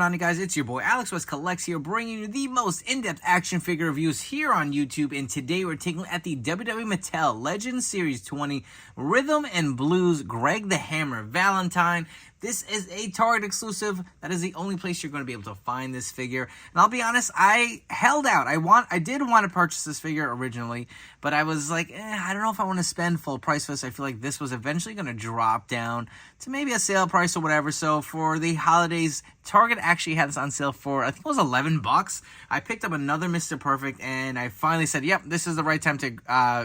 on, you guys? It's your boy Alex West Collects here, bringing you the most in-depth action figure reviews here on YouTube. And today we're taking a look at the WWE Mattel Legends Series 20 Rhythm and Blues Greg the Hammer Valentine. This is a Target exclusive. That is the only place you're going to be able to find this figure. And I'll be honest, I held out. I did want to purchase this figure originally, but I was like, I don't know if I want to spend full price for this. I feel like this was eventually going to drop down to maybe a sale price or whatever. So for the holidays, Target actually had this on sale for, I think it was $11. I picked up another Mr. Perfect, and I finally said, yep, this is the right time to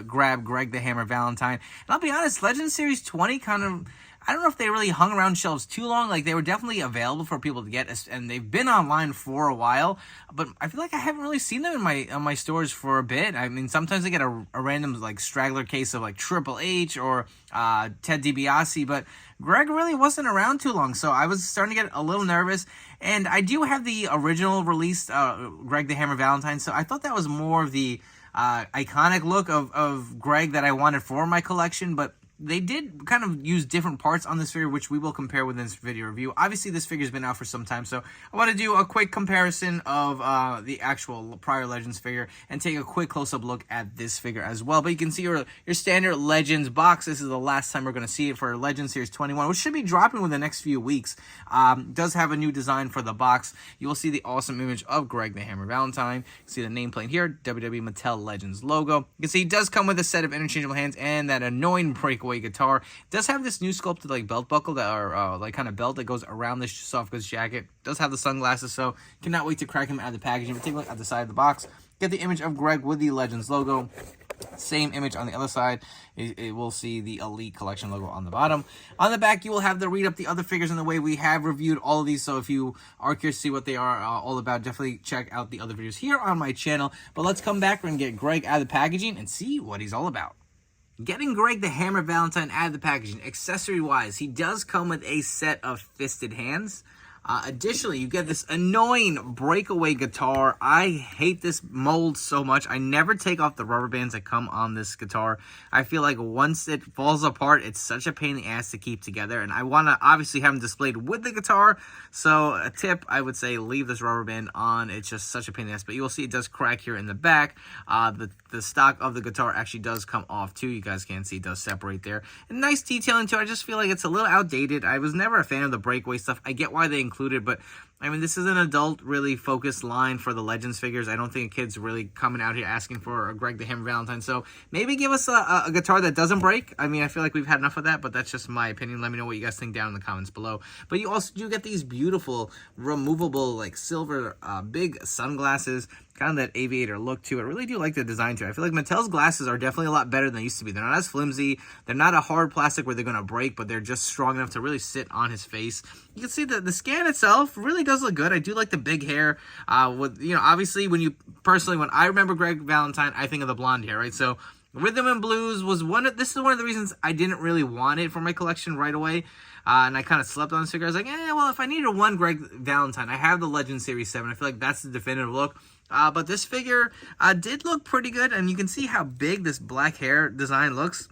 grab Greg the Hammer Valentine. And I'll be honest, Legends Series 20 kind of, I don't know if they really hung around shelves too long. Like, they were definitely available for people to get, and they've been online for a while. But I feel like I haven't really seen them in my stores for a bit. I mean, sometimes I get a random, like, straggler case of, like, Triple H or Ted DiBiase, but Greg really wasn't around too long, so I was starting to get a little nervous. And I do have the original released Greg the Hammer Valentine, so I thought that was more of the iconic look of Greg that I wanted for my collection, but they did kind of use different parts on this figure, which we will compare with this video review. Obviously, this figure's been out for some time, so I want to do a quick comparison of the actual prior Legends figure and take a quick close-up look at this figure as well. But you can see your standard Legends box. This is the last time we're going to see it for Legends Series 21, which should be dropping within the next few weeks. Does have a new design for the box. You will see the awesome image of Greg the Hammer Valentine. You can see the nameplate here, WWE Mattel Legends logo. You can see he does come with a set of interchangeable hands and that annoying breakaway guitar. It does have this new sculpted like belt buckle that are like kind of belt that goes around this soft goods jacket. Does have the sunglasses, so cannot wait to crack him out of the packaging. But take a look at the side of the box. Get the image of Greg with the Legends logo. Same image on the other side. It will see the Elite Collection logo on the bottom. On the back, you will have the read up the other figures in the way. We have reviewed all of these, so if you are curious to see what they are all about, definitely check out the other videos here on my channel. But let's come back and get Greg out of the packaging and see what he's all about. Getting Greg the Hammer Valentine out of the packaging, accessory-wise, he does come with a set of fisted hands. Additionally, you get this annoying breakaway guitar. I hate this mold so much. I never take off the rubber bands that come on this guitar. I feel like once it falls apart, it's such a pain in the ass to keep together. And I want to obviously have them displayed with the guitar. So a tip, I would say leave this rubber band on. It's just such a pain in the ass. But you will see it does crack here in the back. The stock of the guitar actually does come off too. You guys can see it does separate there. And nice detailing too. I just feel like it's a little outdated. I was never a fan of the breakaway stuff. I get why they included, but I mean, this is an adult really focused line for the Legends figures. I don't think a kid's really coming out here asking for a Greg the Hammer Valentine. So maybe give us a guitar that doesn't break. I mean, I feel like we've had enough of that, but that's just my opinion. Let me know what you guys think down in the comments below. But you also do get these beautiful removable like silver big sunglasses. Kind of that aviator look to it. I really do like the design to it. I feel like Mattel's glasses are definitely a lot better than they used to be. They're not as flimsy. They're not a hard plastic where they're going to break, but they're just strong enough to really sit on his face. You can see that the scan itself really does look good. I do like the big hair. With, you know, obviously when I remember Greg Valentine, I think of the blonde hair, right? So Rhythm and Blues was this is one of the reasons I didn't really want it for my collection right away. And I kind of slept on this figure. I was like, well, if I needed one Greg Valentine, I have the Legend Series 7. I feel like that's the definitive look. But this figure did look pretty good, and you can see how big this black hair design looks.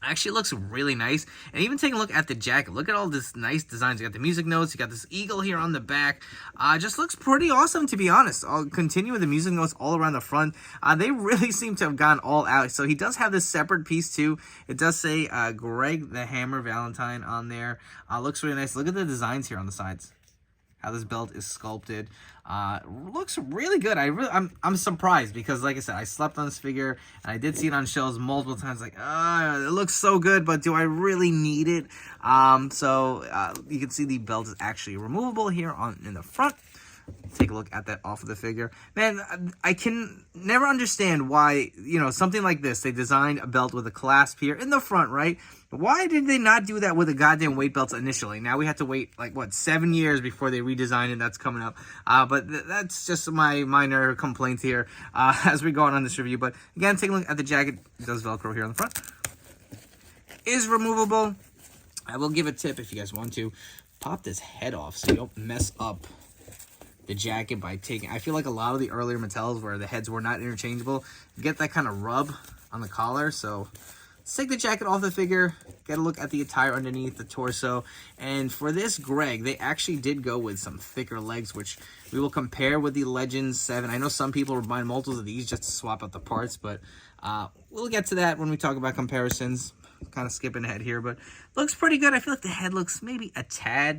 Actually looks really nice. And even taking a look at the jacket, look at all this nice designs. You got the music notes, you got this eagle here on the back. Just looks pretty awesome, to be honest. I'll continue with the music notes all around the front. They really seem to have gone all out. So he does have this separate piece too. It does say Greg the Hammer Valentine on there. Looks really nice. Look at the designs here on the sides. How this belt is sculpted. Looks really good. I'm surprised because, like I said, I slept on this figure and I did see it on shelves multiple times. Like, it looks so good, but do I really need it? So you can see the belt is actually removable here in the front. Take a look at that off of the figure. Man, I can never understand why, you know, something like this, they designed a belt with a clasp here in the front, right? Why did they not do that with the goddamn weight belts initially? Now we have to wait, like, what, 7 years before they redesign it. That's coming up. But that's just my minor complaints here as we go on this review. But again, take a look at the jacket. It does Velcro here on the front. Is removable. I will give a tip if you guys want to. Pop this head off so you don't mess up the jacket by taking. I feel like a lot of the earlier Mattels where the heads were not interchangeable, you get that kind of rub on the collar, so Let's take the jacket off the figure, get a look at the attire underneath the torso. And for this Greg, they actually did go with some thicker legs, which we will compare with the Legends 7. I know some people are buying multiples of these just to swap out the parts, but we'll get to that when we talk about comparisons. Kind of skipping ahead here, but looks pretty good. I feel like the head looks maybe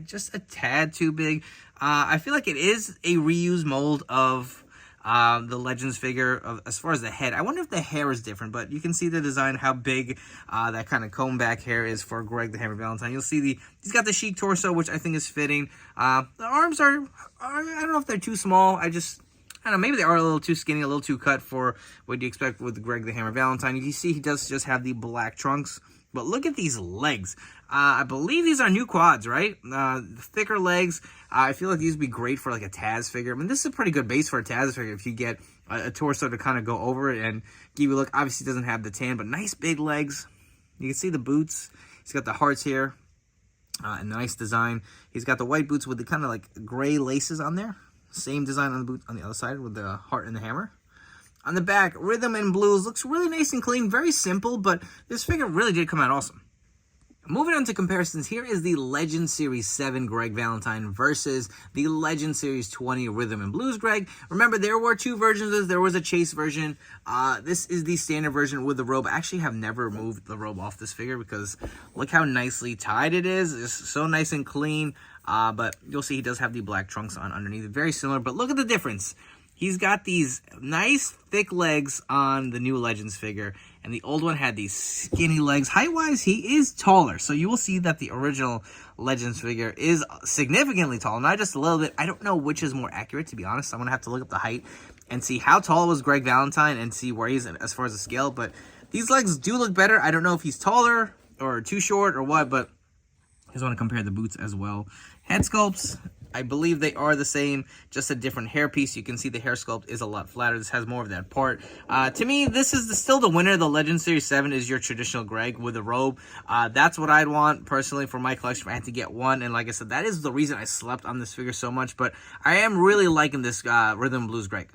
just a tad too big. I feel like it is a reused mold of the Legends figure as far as the head. I wonder if the hair is different, but you can see the design, how big that kind of comb back hair is for Greg the Hammer Valentine. You'll see he's got the chic torso, which I think is fitting. The arms are I don't know if they're too small. I don't know, maybe they are a little too skinny, a little too cut for what you expect with Greg the Hammer Valentine. You can see he does just have the black trunks. But look at these legs. I believe these are new quads, right? Thicker legs. I feel like these would be great for like a Taz figure. I mean, this is a pretty good base for a Taz figure if you get a torso to kind of go over it and give you a look. Obviously, doesn't have the tan, but nice big legs. You can see the boots. He's got the hearts here. Nice design. He's got the white boots with the kind of like gray laces on there. Same design on the boot on the other side with the heart and the hammer. On the back, Rhythm and Blues. Looks really nice and clean. Very simple, but this figure really did come out awesome. Moving on to comparisons, here is the Legend Series 7 Greg Valentine versus the Legend Series 20 Rhythm and Blues Greg. Remember, there were two versions of this. There was a chase version. This is the standard version with the robe. I actually have never removed the robe off this figure because look how nicely tied it is. It's so nice and clean. But you'll see he does have the black trunks on underneath. Very similar, but look at the difference. He's got these nice thick legs on the new Legends figure, and the old one had these skinny legs. Height-wise, he is taller, so you will see that the original Legends figure is significantly taller, not just a little bit. I don't know which is more accurate, to be honest. I'm going to have to look up the height and see how tall was Greg Valentine and see where he's as far as the scale, but these legs do look better. I don't know if he's taller or too short or what, but I just want to compare the boots as well. Head sculpts, I believe they are the same, just a different hair piece. You can see the hair sculpt is a lot flatter. This has more of that part. To me, this is still the winner. The Legend Series 7 is your traditional Greg with a robe. That's what I'd want, personally, for my collection. If I had to get one, and like I said, that is the reason I slept on this figure so much, but I am really liking this Rhythm and Blues Greg.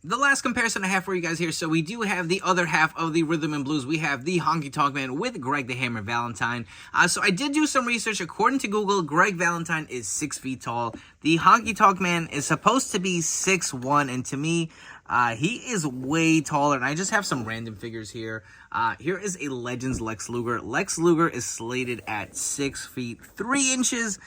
The last comparison I have for you guys here, so we do have the other half of the Rhythm and Blues. We have the Honky Tonk Man with Greg the Hammer Valentine. So I did do some research. According to Google, Greg Valentine is 6 feet tall. The Honky Tonk Man is supposed to be 6'1", and to me, he is way taller. And I just have some random figures here. Here is a Legends Lex Luger. Lex Luger is slated at 6 feet 3 inches,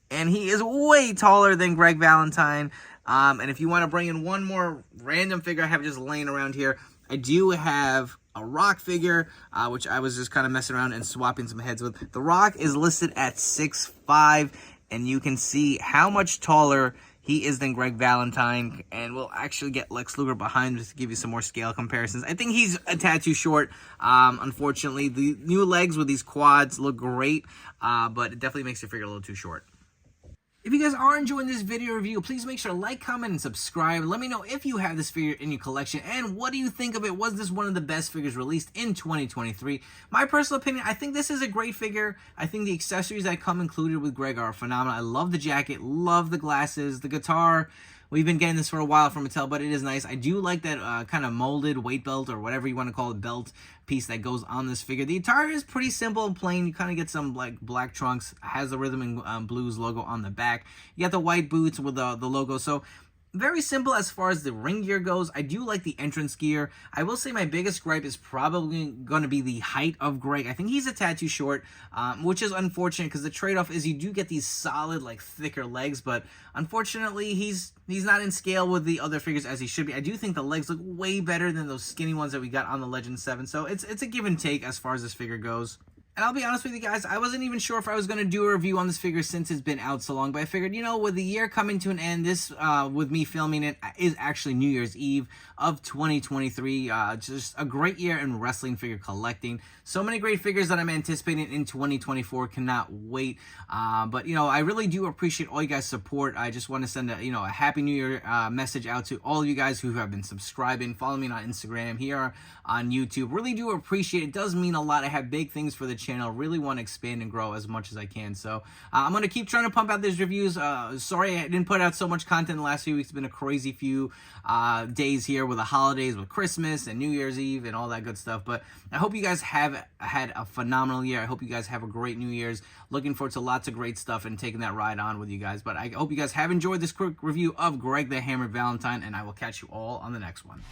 and he is way taller than Greg Valentine. And if you want to bring in one more random figure I have just laying around here, I do have a Rock figure, which I was just kind of messing around and swapping some heads with. The Rock is listed at 6'5", and you can see how much taller he is than Greg Valentine, and we'll actually get Lex Luger behind just to give you some more scale comparisons. I think he's a tad too short, unfortunately. The new legs with these quads look great, but it definitely makes your figure a little too short. If you guys are enjoying this video review, please make sure to like, comment, and subscribe. Let me know if you have this figure in your collection, and what do you think of it? Was this one of the best figures released in 2023? My personal opinion, I think this is a great figure. I think the accessories that come included with Greg are phenomenal. I love the jacket, love the glasses, the guitar. We've been getting this for a while from Mattel, but it is nice. I do like that kind of molded weight belt, or whatever you want to call it, belt piece that goes on this figure. The attire is pretty simple and plain. You kind of get some like black trunks, has the Rhythm and Blues logo on the back. You got the white boots with the logo. So very simple as far as the ring gear goes. I do like the entrance gear. I will say my biggest gripe is probably going to be the height of Greg. I think he's a tad too short, which is unfortunate because the trade-off is you do get these solid, like, thicker legs, but unfortunately he's not in scale with the other figures as he should be. I do think the legs look way better than those skinny ones that we got on the Legend 7, so it's a give and take as far as this figure goes. And I'll be honest with you guys, I wasn't even sure if I was going to do a review on this figure since it's been out so long. But I figured, you know, with the year coming to an end, this, with me filming it, is actually New Year's Eve of 2023. Just a great year in wrestling figure collecting. So many great figures that I'm anticipating in 2024. Cannot wait. But, you know, I really do appreciate all you guys' support. I just want to send a Happy New Year message out to all you guys who have been subscribing, following me on Instagram, here on YouTube. Really do appreciate it. It does mean a lot. I have big things for the channel channel. Really want to expand and grow as much as I can. So I'm going to keep trying to pump out these reviews. Sorry I didn't put out so much content in the last few weeks. It's been a crazy few days here with the holidays, with Christmas and New Year's Eve and all that good stuff. But I hope you guys have had a phenomenal year. I hope you guys have a great New Year's. Looking forward to lots of great stuff and taking that ride on with you guys. But I hope you guys have enjoyed this quick review of Greg the Hammer Valentine, and I will catch you all on the next one.